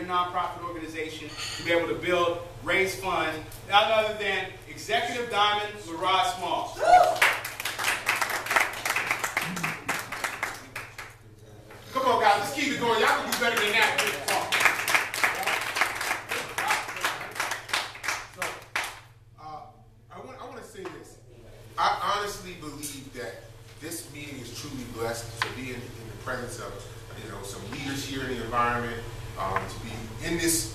nonprofit organization to be able to build, raise funds, none other than Executive Diamond Lerrod Smalls. Come on, guys, let's keep it going. Y'all can do better than that. I want to say this. I honestly believe that this meeting is truly blessed to be in the presence of some leaders here in the environment. To be in this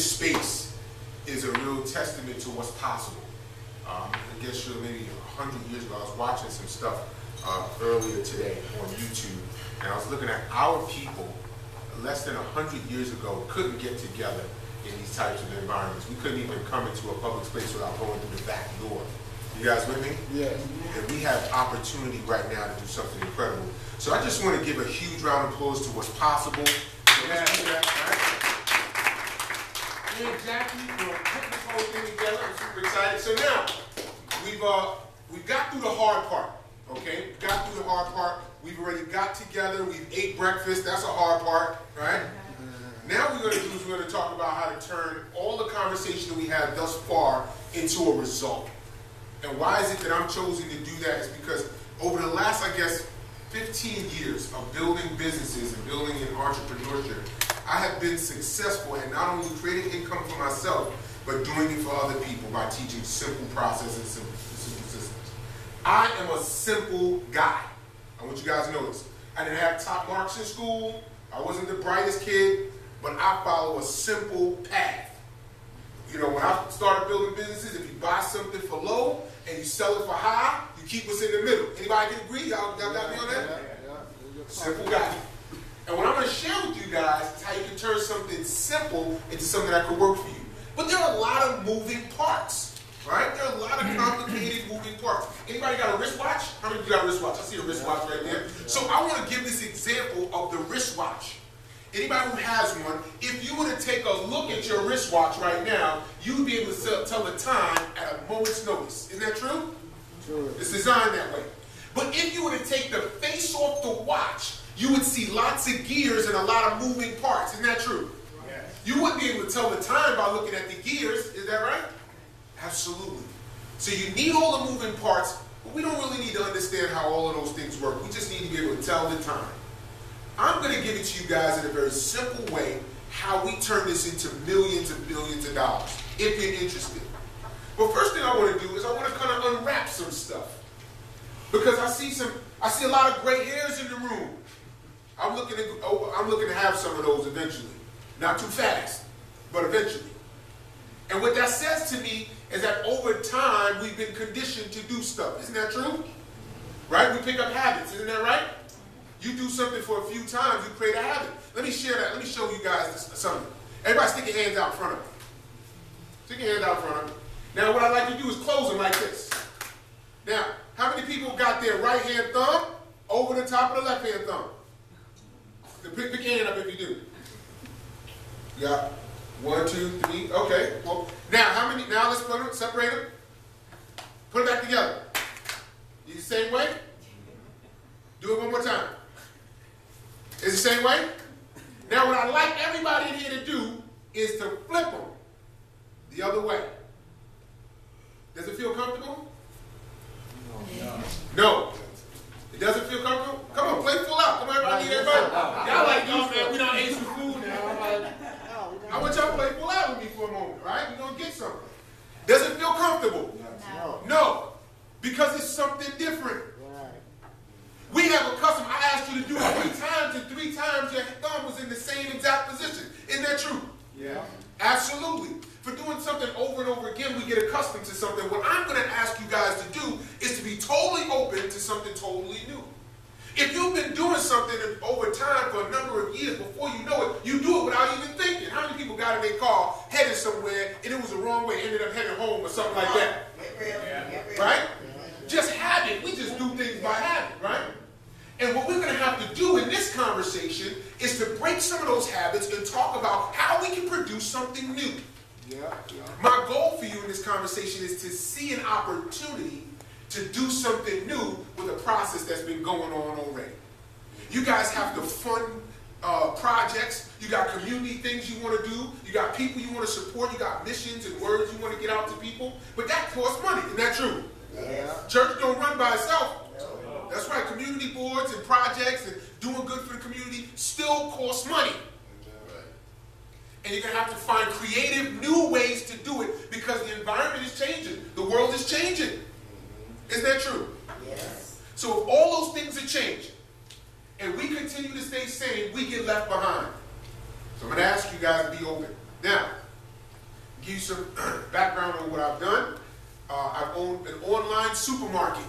space is a real testament to what's possible. I guess maybe 100 years ago, I was watching some stuff earlier today on YouTube, and I was looking at our people less than 100 years ago couldn't get together in these types of environments. We couldn't even come into a public space without going through the back door. You guys with me? Yeah. And we have opportunity right now to do something incredible. So I just want to give a huge round of applause to what's possible. So let's do that, all right? And Jackie, we're putting this whole thing together. I'm super excited. So now, we've got through the hard part, okay? We got through the hard part. We've already got together. We've ate breakfast. That's a hard part, right? Now what we're going to do is we're going to talk about how to turn all the conversation that we had thus far into a result. And why is it that I'm chosen to do that is because over the last, I guess, 15 years of building businesses and building in entrepreneurship, I have been successful at not only creating income for myself, but doing it for other people by teaching simple processes and simple systems. I am a simple guy. I want you guys to know this. I didn't have top marks in school. I wasn't the brightest kid, but I follow a simple path. You know, when I started building businesses, if you buy something for low and you sell it for high, you keep us in the middle. Anybody can agree? Y'all got me on that? Simple guy. And what I'm going to share with you guys is how you can turn something simple into something that could work for you. But there are a lot of moving parts, right? There are a lot of complicated moving parts. Anybody got a wristwatch? How many of you got a wristwatch? I see a wristwatch right there. So I want to give this example of the wristwatch. Anybody who has one, if you were to take a look at your wristwatch right now, you would be able to tell the time at a moment's notice. Isn't that true? Sure. It's designed that way. But if you were to take the face off the watch, you would see lots of gears and a lot of moving parts. Isn't that true? Yes. You wouldn't be able to tell the time by looking at the gears. Is that right? Absolutely. So you need all the moving parts, but we don't really need to understand how all of those things work. We just need to be able to tell the time. I'm going to give it to you guys in a very simple way how we turn this into millions and billions of dollars, if you're interested. But first thing I want to do is I want to kind of unwrap some stuff. Because I see a lot of gray hairs in the room. I'm looking to have some of those eventually. Not too fast, but eventually. And what that says to me is that over time, we've been conditioned to do stuff. Isn't that true? Right? We pick up habits. Isn't that right? You do something for a few times, you create a habit. Let me share that. Let me show you guys something. Everybody stick your hands out in front of them. Stick your hands out in front of them. Now, what I like to do is close them like this. Now, how many people got their right hand thumb over the top of the left hand thumb? Pick your hand up if you do. You got 1, 2, 3. Okay. Well, now how many? Now let's put them, separate them. Put them back together. You the same way? Do it one more time. Is it the same way? Now what I'd like everybody in here to do is to flip them the other way. Does it feel comfortable? No. It doesn't feel comfortable? Come on, play full out. Come on, everybody. Y'all like, y'all, man, we done ate some food now. I want y'all to play full out with me for a moment, right? We're going to get something. Does it feel comfortable? No. Because it's something different. We have a custom. I asked you to do it 3 times, and 3 times your thumb was in the same exact position. Isn't that true? Yeah. Absolutely. For doing something over and over again, we get accustomed to something. What I'm going to ask you guys to do is to be totally open to something totally new. If you've been doing something over time for a number of years, before you know it, you do it without even thinking. How many people got in their car, headed somewhere, and it was the wrong way, ended up heading home or something like that? Right? Just habit. We just do things by habit, right? And what we're going to have to do in this conversation is to break some of those habits and talk about how we can produce something new. My goal for you in this conversation is to see an opportunity to do something new with a process that's been going on already. You guys have the fun projects. You got community things you want to do. You got people you want to support. You got missions and words you want to get out to people. But that costs money. Isn't that true? Yeah. Church don't run by itself. No. That's right. Community boards and projects and doing good for the community still costs money. And you're going to have to find creative new ways to do it because the environment is changing. The world is changing. Isn't that true? Yes. So if all those things are changing and we continue to stay sane, we get left behind. So I'm going to ask you guys to be open. Now, give you some background on what I've done. I've owned an online supermarket.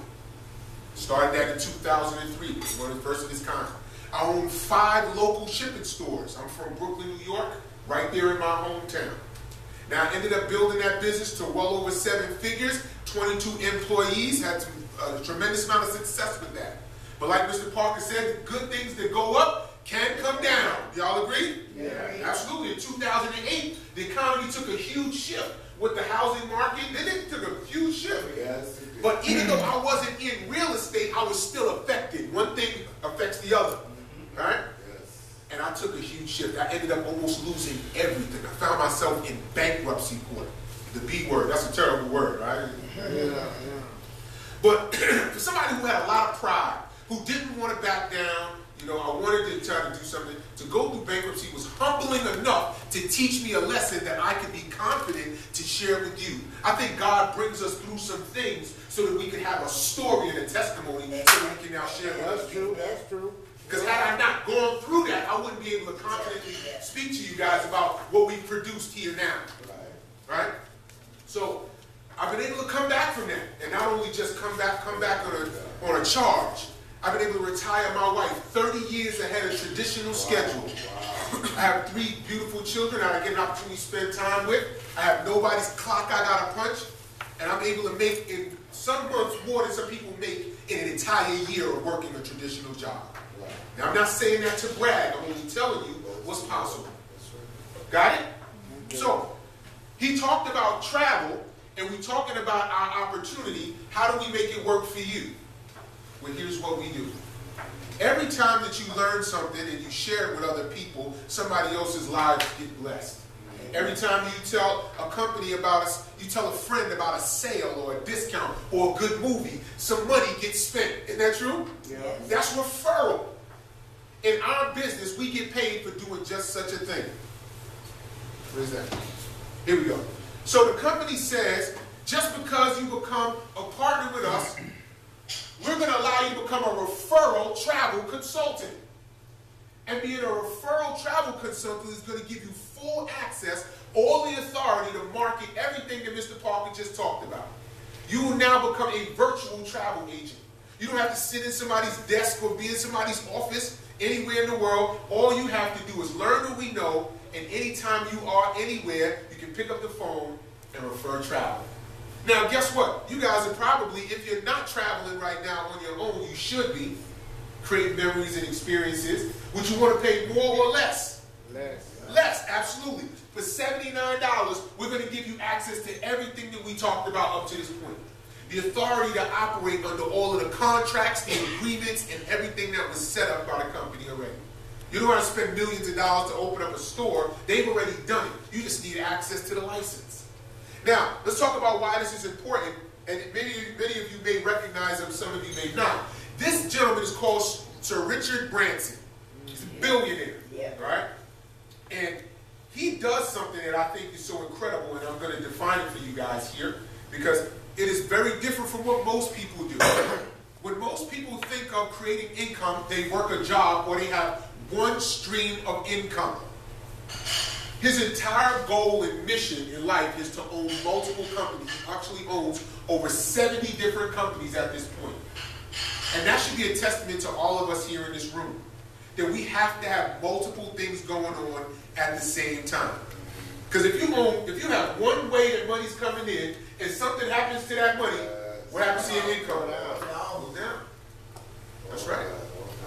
Started that in 2003. One of the first of its kind. I own 5 local shipping stores. I'm from Brooklyn, New York. Right there in my hometown. Now, I ended up building that business to well over 7 figures, 22 employees, had a tremendous amount of success with that. But like Mr. Parker said, the good things that go up can come down. Y'all agree? Yeah. Absolutely. In 2008, the economy took a huge shift with the housing market. Then it took a huge shift. Yes, it did. But even though I wasn't in real estate, I was still affected. One thing affects the other. Right? And I took a huge shift. I ended up almost losing everything. I found myself in bankruptcy court. The B word. That's a terrible word, right? Yeah. But for somebody who had a lot of pride, who didn't want to back down, you know, I wanted to try to do something. To go through bankruptcy was humbling enough to teach me a lesson that I could be confident to share with you. I think God brings us through some things so that we can have a story and a testimony so that we can now share with us. That's true. Because had I not gone through that, I wouldn't be able to confidently speak to you guys about what we've produced here now. Right? So I've been able to come back from that. And not only just come back on a charge. I've been able to retire my wife 30 years ahead of traditional schedule. I have 3 beautiful children I get an opportunity to spend time with. I have nobody's clock I got to punch. And I'm able to make in some months more than some people make in an entire year of working a traditional job. Now, I'm not saying that to brag. I'm only telling you what's possible. Got it? So, he talked about travel, and we're talking about our opportunity. How do we make it work for you? Well, here's what we do. Every time that you learn something and you share it with other people, somebody else's lives get blessed. Every time you tell a company about us, you tell a friend about a sale or a discount or a good movie, some money gets spent. Isn't that true? Yeah. That's referral. In our business, we get paid for doing just such a thing. What is that? Here we go. So the company says, just because you become a partner with us, we're going to allow you to become a referral travel consultant. And being a referral travel consultant is going to give you full access, all the authority to market everything that Mr. Parker just talked about. You will now become a virtual travel agent. You don't have to sit in somebody's desk or be in somebody's office anywhere in the world. All you have to do is learn what we know, and anytime you are anywhere, you can pick up the phone and refer travel. Now, guess what? You guys are probably, if you're not traveling right now on your own, you should be creating memories and experiences. Would you want to pay more or less? Less, absolutely. For $79, we're going to give you access to everything that we talked about up to this point. The authority to operate under all of the contracts, the agreements, and everything that was set up by the company already. You don't have to spend millions of dollars to open up a store. They've already done it. You just need access to the license. Now, let's talk about why this is important. And many of you may recognize him, some of you may not. This gentleman is called Sir Richard Branson. He's a billionaire, right? And he does something that I think is so incredible, and I'm going to define it for you guys here, because it is very different from what most people do. When most people think of creating income, they work a job or they have one stream of income. His entire goal and mission in life is to own multiple companies. He actually owns over 70 different companies at this point. And that should be a testament to all of us here in this room, that we have to have multiple things going on at the same time. Because if you have one way that money's coming in, and something happens to that money, what happens to your income? Goes down. That's right.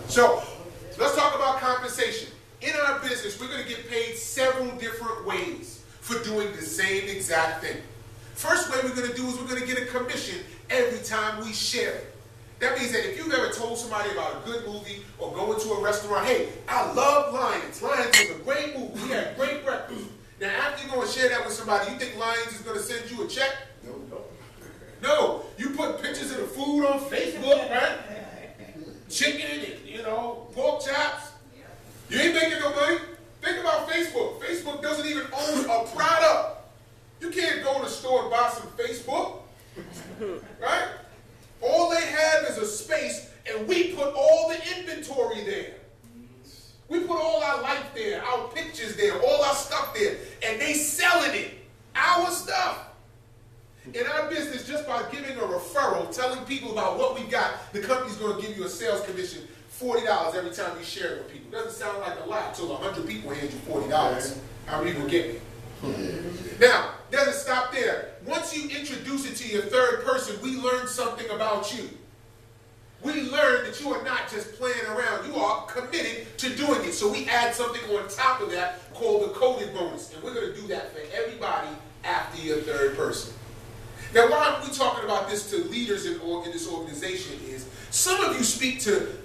So, let's talk about compensation. In our business, we're going to get paid several different ways for doing the same exact thing. First way we're going to do is we're going to get a commission every time we share it. That means that if you've ever told somebody about a good movie or going to a restaurant, hey, I love Lions. Lions was a great movie. We had great breakfast. Now, after you go and share that with somebody, you think Lions is going to send you a check? No. You put pictures of the food on Facebook, right? Chicken and, pork chops. You ain't making no money. Think about Facebook. Facebook doesn't even own a product. You can't go to the store and buy some Facebook, right? All they have is a space, and we put all the inventory there. We put all our life there, our pictures there, all our stuff there, and they selling it, our stuff. In our business, just by giving a referral, telling people about what we got, the company's going to give you a sales commission, $40 every time you share it with people. Doesn't sound like a lot until 100 people hand you $40. How many people get me? Now, doesn't stop there. Once you introduce it to your third person, we learn something about you. We learn that you are not just playing around. You are committed to doing it. So we add something on top of that called the coded bonus. And we're going to do that for everybody after your third person. Now, why are we talking about this to leaders in this organization is some of you speak to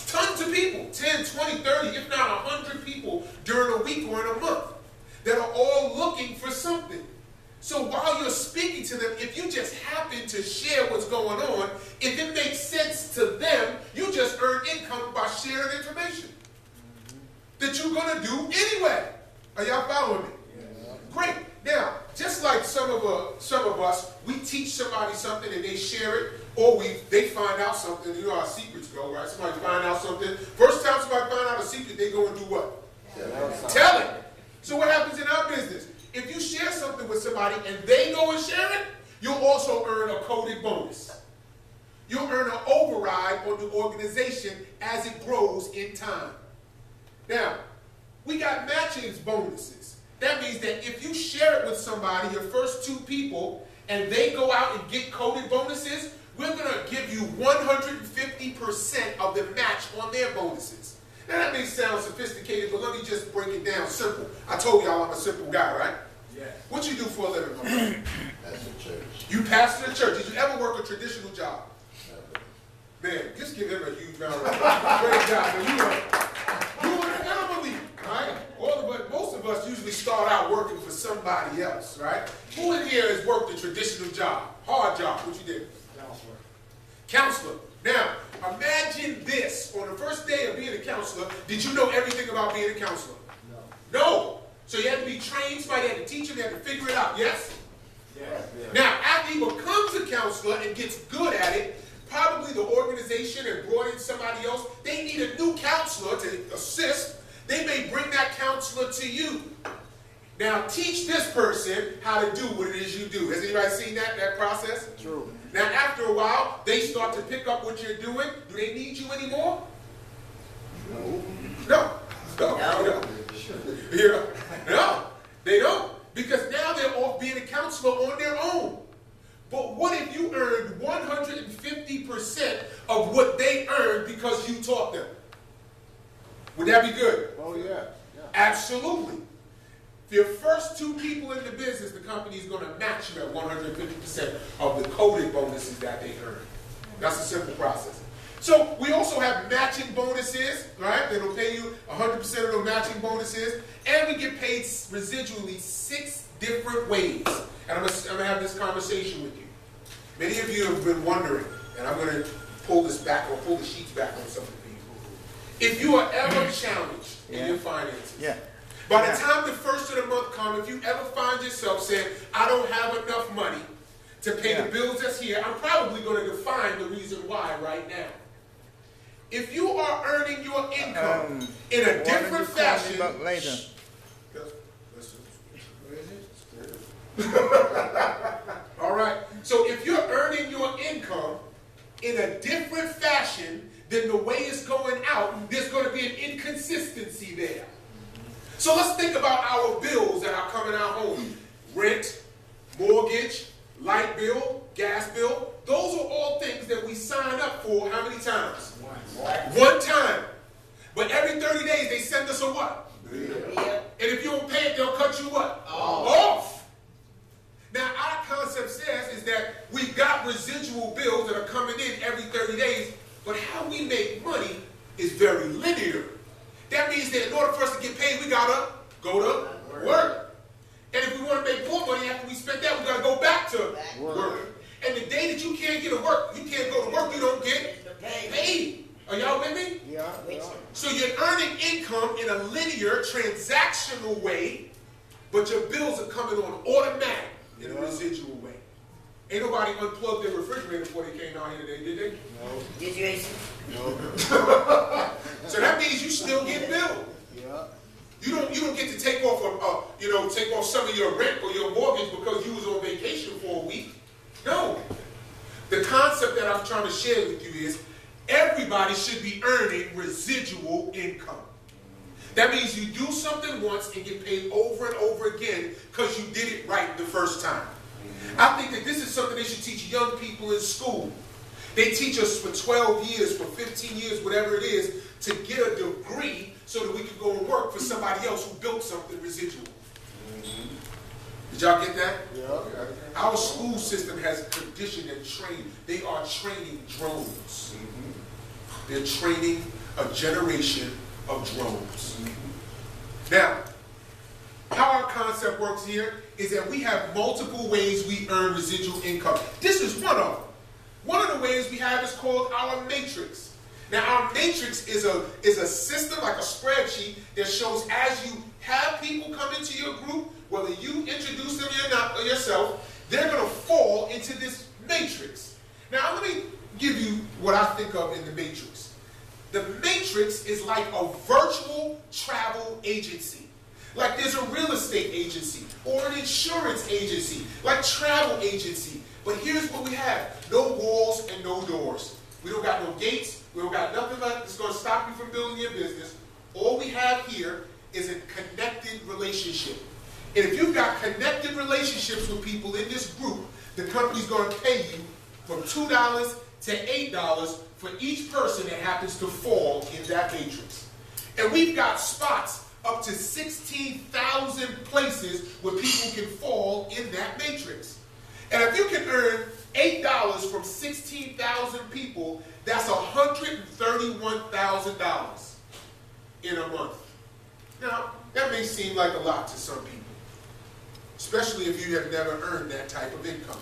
tons of people, 10, 20, 30, if not 100 people during a week or in a month that are all looking for something. So while you're speaking to them, if you just happen to share what's going on, if it makes sense to them, you just earn income by sharing information that you're going to do anyway. Are y'all following me? Yeah. Great. Now, just like some of us, we teach somebody something and they share it, or they find out something. You know how secrets go, right? Somebody find out something. First time somebody find out a secret, they go and do what? Tell it. So what happens in our business? If you share something with somebody and they go and share it, you'll also earn a coded bonus. You'll earn an override on the organization as it grows in time. Now, we got matching bonuses. That means that if you share it with somebody, your first 2 people, and they go out and get coded bonuses, we're going to give you 150% of the match on their bonuses. Now that may sound sophisticated, but let me just break it down simple. I told y'all I'm a simple guy, right? Yeah. What you do for a living, my brother? Pastor church. You pastor a church. Did you ever work a traditional job? Never. Man, just give him a huge round of applause. Great job. You were an anomaly, right? Most of us usually start out working for somebody else, right? Who in here has worked a traditional job? Hard job. What you did? Counselor. Now, imagine this. On the first day of being a counselor, did you know everything about being a counselor? No. So you had to be trained, somebody had to teach you, they had to figure it out, yes? Yes. Now, after he becomes a counselor and gets good at it, probably the organization and brought in somebody else. They need a new counselor to assist. They may bring that counselor to you. Now teach this person how to do what it is you do. Has anybody seen that process? True. Now after a while, they start to pick up what you're doing. Do they need you anymore? No. No, they don't. Because now they're off being a counselor on their own. But what if you earned 150% of what they earned because you taught them? Would that be good? Oh, yeah. Absolutely. For your first 2 people in the business, the company is going to match you at 150% of the coded bonuses that they earn. That's a simple process. So we also have matching bonuses, right? That'll pay you 100% of the matching bonuses. And we get paid residually 6 different ways. And I'm going to have this conversation with you. Many of you have been wondering, and I'm going to pull this back or pull the sheets back on some of you. If you are ever challenged in your finances, by the time the first of the month comes, if you ever find yourself saying, I don't have enough money to pay the bills that's here, I'm probably going to define the reason why right now. If you are earning your income in a different fashion, all right. So if you're earning your income in a different fashion than the way it's going out, there's going to be an inconsistency there. So let's think about our bills that are coming out home. Rent, mortgage, light bill, gas bill. Those are all things that we sign up for how many times? One time. But every 30 days they send us a what? And if you don't pay it, they'll cut you what? Off. Now our concept says is that we've got residual bills that are coming in every 30 days, but how we make money is very linear. That means that in order for us to get paid, we gotta go to work. And if we want to make more money after we spend that, we gotta go back to work. And the day that you can't get to work, you can't go to work, you don't get paid. Are y'all with me? Yeah. So you're earning income in a linear, transactional way, but your bills are coming on automatic in a residual way. Ain't nobody unplugged their refrigerator before they came out here today, did they? No. Did you, AC? No. So that means you still get billed. Yeah. You don't get to take off take off some of your rent or your mortgage because you was on vacation for a week. No. The concept that I'm trying to share with you is everybody should be earning residual income. That means you do something once and get paid over and over again because you did it right the first time. I think that this is something they should teach young people in school. They teach us for 12 years, for 15 years, whatever it is, to get a degree so that we can go and work for somebody else who built something residual. Did y'all get that? Yeah. Our school system has conditioned and trained. They are training drones. They're training a generation of drones. Now, how our concept works here is that we have multiple ways we earn residual income. This is one of them. One of the ways we have is called our matrix. Now, our matrix is a system, like a spreadsheet, that shows as you have people come into your group, whether you introduce them or not or yourself, they're going to fall into this matrix. Now, let me give you what I think of in the matrix. The matrix is like a virtual travel agency. Like there's a real estate agency or an insurance agency, like travel agency. But here's what we have. No walls and no doors. We don't got no gates. We don't got nothing that's going to stop you from building your business. All we have here is a connected relationship. And if you've got connected relationships with people in this group, the company's going to pay you from $2 to $8 for each person that happens to fall in that matrix. And we've got spots up to 16,000 places where people can fall in that matrix. And if you can earn $8 from 16,000 people, that's $131,000 in a month. Now, that may seem like a lot to some people, especially if you have never earned that type of income.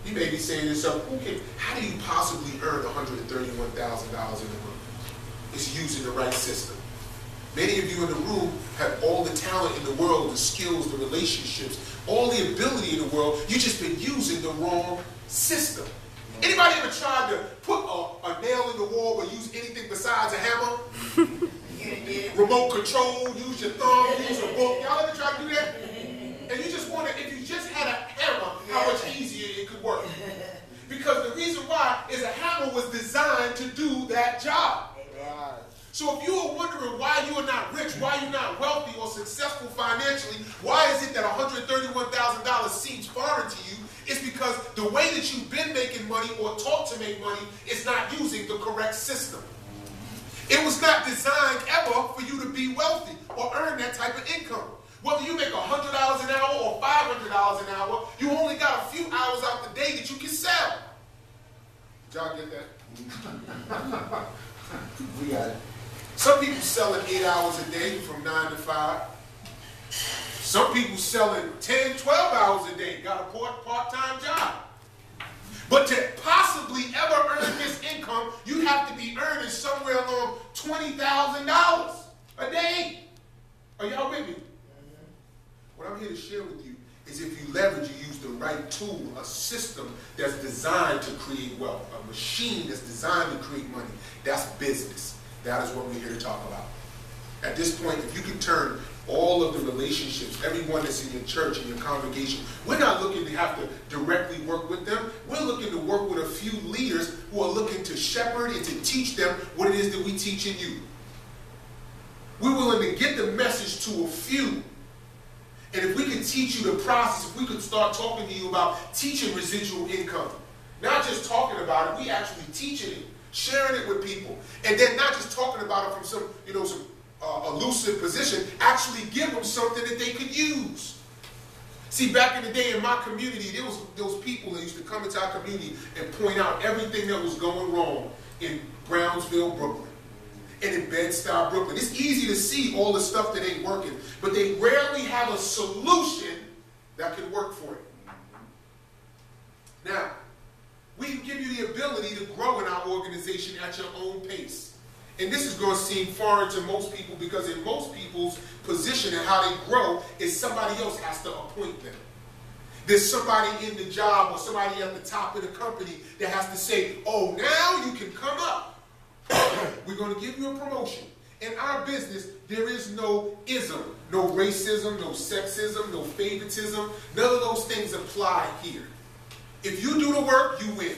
You may be saying to yourself, okay, how do you possibly earn $131,000 in a month? It's using the right system. Many of you in the room have all the talent in the world, the skills, the relationships, all the ability in the world. You've just been using the wrong system. Anybody ever tried to put a nail in the wall but use anything besides a hammer? Remote control, use your thumb, use a book. Y'all ever try to do that? And you just wonder, if you just had a hammer, how much easier it could work. Because the reason why is a hammer was designed to do that job. So if you are wondering why you are not rich, why you're not wealthy or successful financially, why is it that $131,000 seems foreign to you? It's because the way that you've been making money or taught to make money is not using the correct system. It was not designed ever for you to be wealthy or earn that type of income. Whether you make $100 an hour or $500 an hour, you only got a few hours out the day that you can sell. Did y'all get that? We got it. Some people selling 8 hours a day from 9 to 5. Some people selling 10, 12 hours a day, got a part-time job. But to possibly ever earn this income, you have to be earning somewhere along $20,000 a day. Are y'all with me? What I'm here to share with you is if you leverage, you use the right tool, a system that's designed to create wealth, a machine that's designed to create money. That's business. That is what we're here to talk about. At this point, if you can turn all of the relationships, everyone that's in your church, in your congregation, we're not looking to have to directly work with them. We're looking to work with a few leaders who are looking to shepherd and to teach them what it is that we teach in you. We're willing to get the message to a few. And if we can teach you the process, if we could start talking to you about teaching residual income, not just talking about it, we actually teaching it, sharing it with people, and then not just talking about it from some, some elusive position, actually give them something that they could use. See, back in the day in my community, there was those people that used to come into our community and point out everything that was going wrong in Brownsville, Brooklyn, and in Bed-Stuy, Brooklyn. It's easy to see all the stuff that ain't working, but they rarely have a solution that can work for it. Now, we give you the ability to grow in our organization at your own pace. And this is going to seem foreign to most people because in most people's position and how they grow is somebody else has to appoint them. There's somebody in the job or somebody at the top of the company that has to say, oh, now you can come up. We're going to give you a promotion. In our business, there is no ism, no racism, no sexism, no favoritism. None of those things apply here. If you do the work, you win.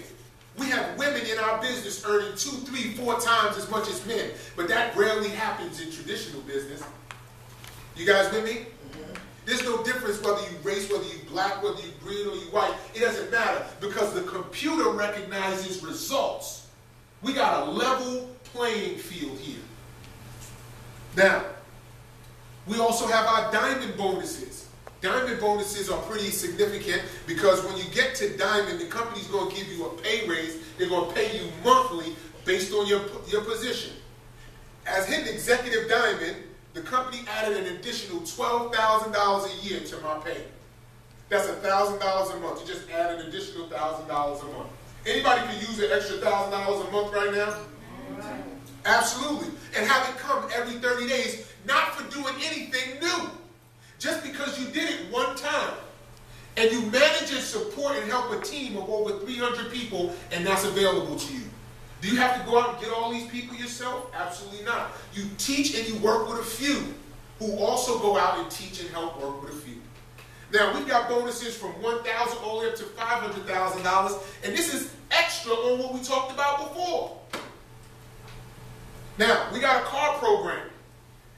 We have women in our business earning 2, 3, 4 times as much as men, but that rarely happens in traditional business. You guys with me? Mm-hmm. There's no difference whether you race, whether you black, whether you green or you white. It doesn't matter because the computer recognizes results. We got a level playing field here. Now, we also have our diamond bonuses. Diamond bonuses are pretty significant because when you get to diamond, the company's going to give you a pay raise. They're going to pay you monthly based on your position. As hitting executive diamond, the company added an additional $12,000 a year to my pay. That's $1,000 a month. You just add an additional $1,000 a month. Anybody can use an extra $1,000 a month right now? Absolutely. And have it come every 30 days, not for doing anything new. Just because you did it one time. And you manage and support and help a team of over 300 people, and that's available to you. Do you have to go out and get all these people yourself? Absolutely not. You teach and you work with a few who also go out and teach and help work with a few. Now, we've got bonuses from $1,000 all the way up to $500,000, and this is extra on what we talked about before. Now, we got a car program,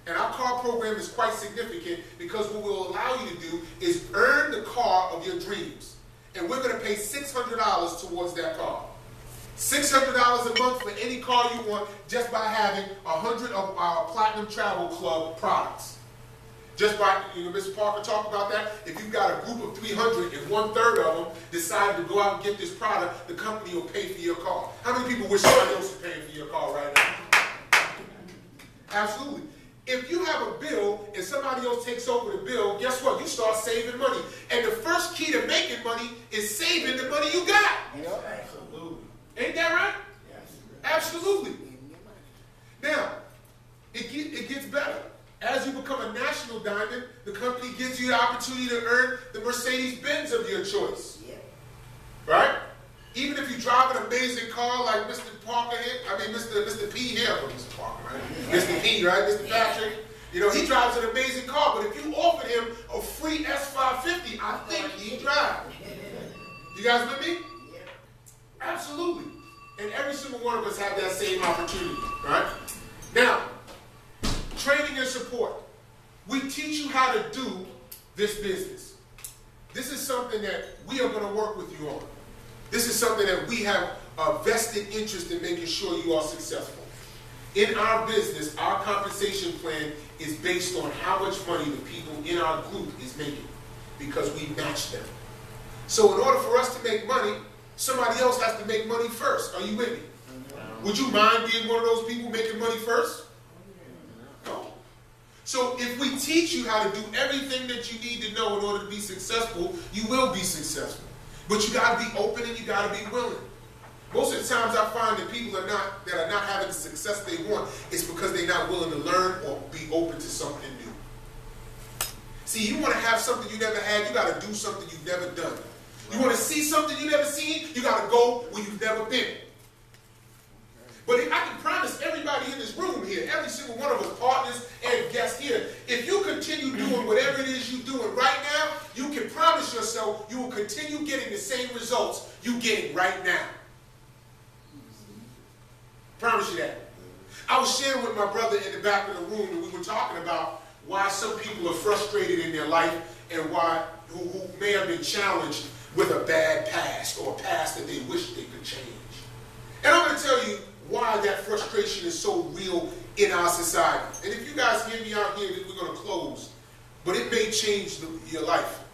and our car program is quite significant because what we'll allow you to do is earn the car of your dreams, and we're going to pay $600 towards that car. $600 a month for any car you want just by having 100 of our Platinum Travel Club products. Just by, Mr. Parker talked about that. If you've got a group of 300 and 1/3 of them decide to go out and get this product, the company will pay for your car. How many people wish somebody else was paying for your car right now? Absolutely. If you have a bill and somebody else takes over the bill, guess what? You start saving money. And the first key to making money is saving the money you got. Yep. Absolutely. Ain't that right? Yes. Absolutely. Now, it gets better. As you become a national diamond, the company gives you the opportunity to earn the Mercedes-Benz of your choice. Yeah. Right? Even if you drive an amazing car like Mr. Parker here, Mr. P here, Mr. Parker, right? Mr. P, right? Mr. Patrick. You know, he drives an amazing car, but if you offered him a free S550, I think he'd drive. You guys with me? Absolutely. And every single one of us have that same opportunity, right? Now, training and support. We teach you how to do this business. This is something that we are going to work with you on. This is something that we have a vested interest in making sure you are successful. In our business, our compensation plan is based on how much money the people in our group is making, because we match them. So in order for us to make money, somebody else has to make money first. Are you with me? Would you mind being one of those people making money first? No. So if we teach you how to do everything that you need to know in order to be successful, you will be successful. But you got to be open and you got to be willing. Most of the times I find that people that are not having the success they want, it's because they're not willing to learn or be open to something new. See, you want to have something you never had, you got to do something you've never done. You want to see something you've never seen, you got to go where you've never been. But I can promise everybody in this room here, every single one of us, partners and guests here, if you continue doing whatever it is you're doing right now, you can promise yourself you will continue getting the same results you're getting right now. Promise you that. I was sharing with my brother in the back of the room, and we were talking about why some people are frustrated in their life and who may have been challenged with a bad past or a past that they wish they could change. And I'm going to tell you why that frustration is so real in our society. And if you guys hear me out here, we're going to close, but it may change your life.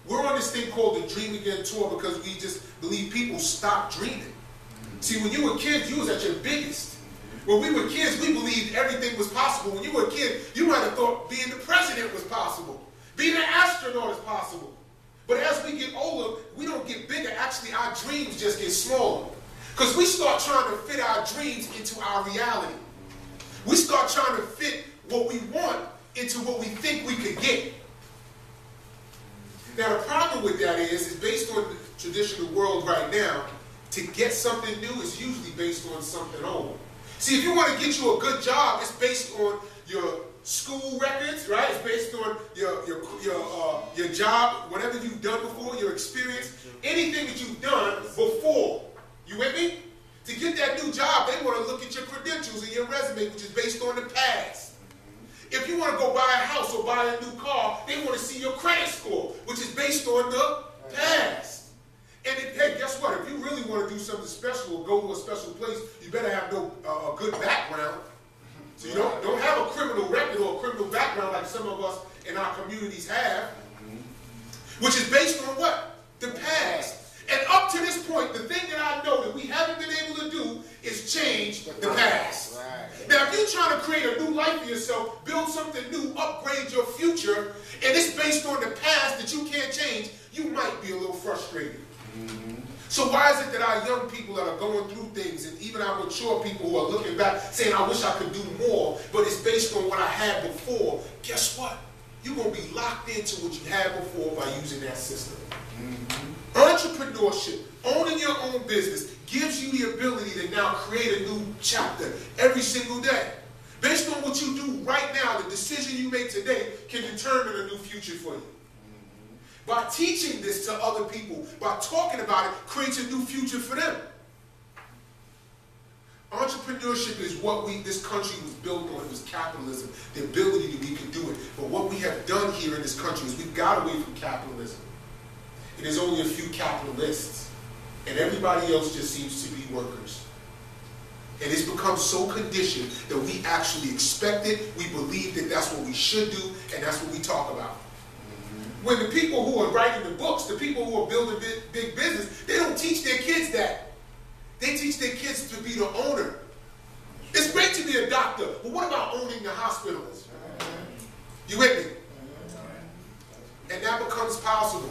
We're on this thing called the Dream Again Tour because we just believe people stop dreaming. See, when you were kids, you was at your biggest. When we were kids, we believed everything was possible. When you were a kid, you might have thought being the president was possible. Being an astronaut is possible. But as we get older, we don't get bigger. Actually, our dreams just get smaller. Because we start trying to fit our dreams into our reality. We start trying to fit what we want into what we think we could get. Now, the problem with that is based on the traditional world right now, to get something new is usually based on something old. See, if you want to get you a good job, it's based on your school records, right? It's based on your job, whatever you've done before, your experience, anything that you've done before. You with me? To get that new job, they want to look at your credentials and your resume, which is based on the past. If you want to go buy a house or buy a new car, they want to see your credit score, which is based on the past. And hey, guess what? If you really want to do something special or go to a special place, you better have a good background. So you don't have a criminal record or a criminal background like some of us in our communities have, which is based on what? The past. And up to this point, the thing that I know that we haven't been able to do is change the past. Now, if you're trying to create a new life for yourself, build something new, upgrade your future, and it's based on the past that you can't change, you might be a little frustrated. So why is it that our young people that are going through things, and even our mature people who are looking back saying, I wish I could do more, but it's based on what I had before, guess what? You're going to be locked into what you had before by using that system. Entrepreneurship, owning your own business, gives you the ability to now create a new chapter every single day. Based on what you do right now, the decision you make today can determine a new future for you. By teaching this to other people, by talking about it, creates a new future for them. Entrepreneurship is what this country was built on. It was capitalism, the ability that we can do it. But what we have done here in this country is we've got away from capitalism. And there's only a few capitalists. And everybody else just seems to be workers. And it's become so conditioned that we actually expect it, we believe that that's what we should do, and that's what we talk about. When the people who are writing the books, the people who are building big business, they don't teach their kids that. They teach their kids to be the owner. It's great to be a doctor, but what about owning the hospitals? You with me? And that becomes possible.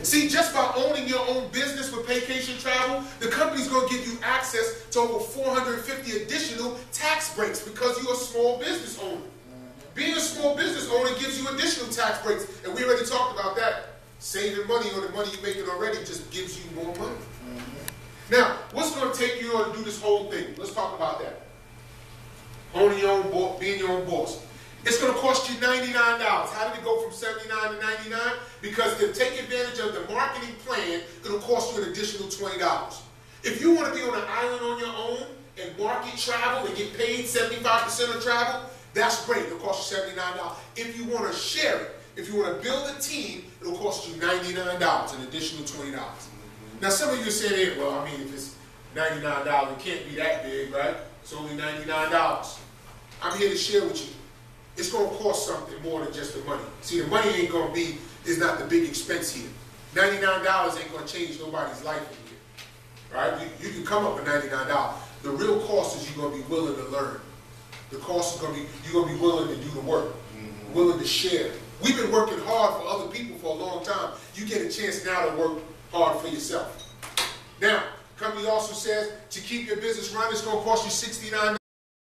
See, just by owning your own business with vacation travel, the company's going to give you access to over 450 additional tax breaks because you're a small business owner. Being a small business owner gives you additional tax breaks, and we already talked about that saving money on the money you're making already just gives you more money. Now, what's going to take you on to do this whole thing? Let's talk about that. Owning your own boss, being your own boss. It's going to cost you $99. How did it go from $79 to $99? Because to take advantage of the marketing plan, it'll cost you an additional $20. If you want to be on an island on your own and market travel and get paid 75% of travel, that's great. It'll cost you $79. If you want to share it, if you want to build a team, it'll cost you $99, an additional $20. Now, some of you say, hey, well, I mean, if it's $99, it can't be that big, right? It's only $99. I'm here to share with you. It's going to cost something more than just the money. See, the money ain't going to be, is not the big expense here. $99 ain't going to change nobody's life in here, right? You can come up with $99. The real cost is you're going to be willing to learn. The cost is going to be, you're going to be willing to do the work, willing to share. We've been working hard for other people for a long time. You get a chance now to work hard for yourself. Now, the company also says to keep your business running, it's going to cost you $69.